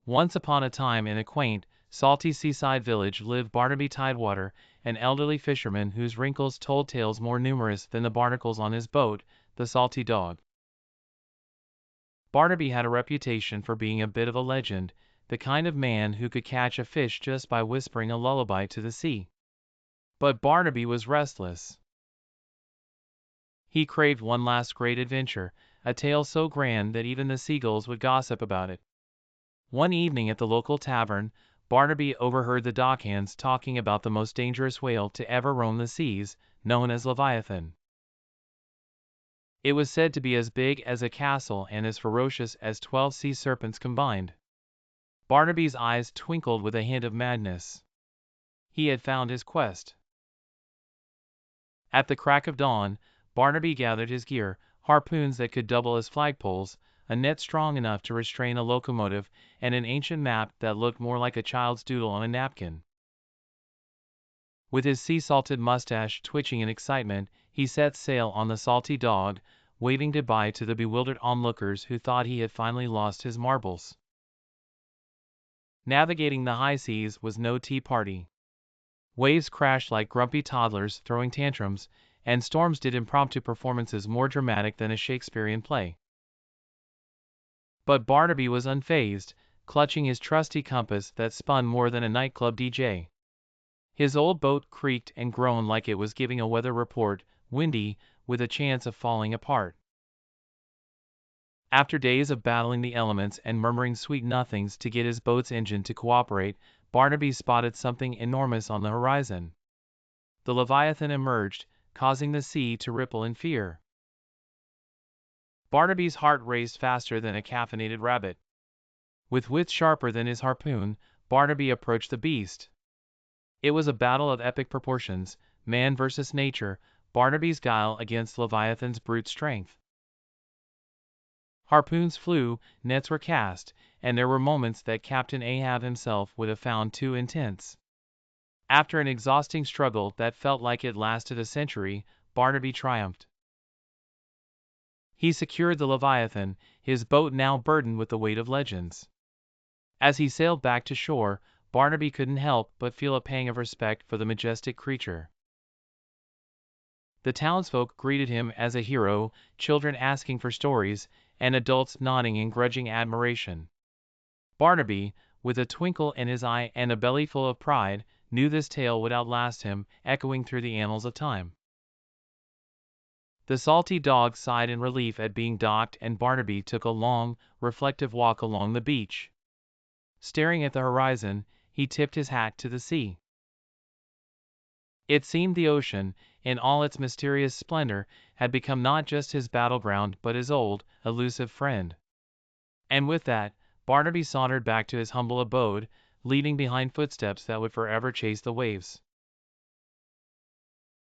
Once upon a time in a quaint, salty seaside village lived Barnaby Tidewater, an elderly fisherman whose wrinkles told tales more numerous than the barnacles on his boat, the salty dog. Barnaby had a reputation for being a bit of a legend, the kind of man who could catch a fish just by whispering a lullaby to the sea. But Barnaby was restless. He craved one last great adventure, a tale so grand that even the seagulls would gossip about it. One evening at the local tavern, Barnaby overheard the dockhands talking about the most dangerous whale to ever roam the seas, known as Leviathan. It was said to be as big as a castle and as ferocious as 12 sea serpents combined. Barnaby's eyes twinkled with a hint of madness. He had found his quest. At the crack of dawn, Barnaby gathered his gear, harpoons that could double as flagpoles, a net strong enough to restrain a locomotive, and an ancient map that looked more like a child's doodle on a napkin. With his sea-salted mustache twitching in excitement, he set sail on the salty dog, waving goodbye to the bewildered onlookers who thought he had finally lost his marbles. Navigating the high seas was no tea party. Waves crashed like grumpy toddlers throwing tantrums, and storms did impromptu performances more dramatic than a Shakespearean play. But Barnaby was unfazed, clutching his trusty compass that spun more than a nightclub DJ. His old boat creaked and groaned like it was giving a weather report, windy, with a chance of falling apart. After days of battling the elements and murmuring sweet nothings to get his boat's engine to cooperate, Barnaby spotted something enormous on the horizon. The Leviathan emerged, causing the sea to ripple in fear. Barnaby's heart raced faster than a caffeinated rabbit. With wits sharper than his harpoon, Barnaby approached the beast. It was a battle of epic proportions, man versus nature, Barnaby's guile against Leviathan's brute strength. Harpoons flew, nets were cast, and there were moments that Captain Ahab himself would have found too intense. After an exhausting struggle that felt like it lasted a century, Barnaby triumphed. He secured the Leviathan, his boat now burdened with the weight of legends. As he sailed back to shore, Barnaby couldn't help but feel a pang of respect for the majestic creature. The townsfolk greeted him as a hero, children asking for stories, and adults nodding in grudging admiration. Barnaby, with a twinkle in his eye and a belly full of pride, knew this tale would outlast him, echoing through the annals of time. The salty dog sighed in relief at being docked, and Barnaby took a long, reflective walk along the beach. Staring at the horizon, he tipped his hat to the sea. It seemed the ocean, in all its mysterious splendor, had become not just his battleground but his old, elusive friend. And with that, Barnaby sauntered back to his humble abode, leaving behind footsteps that would forever chase the waves.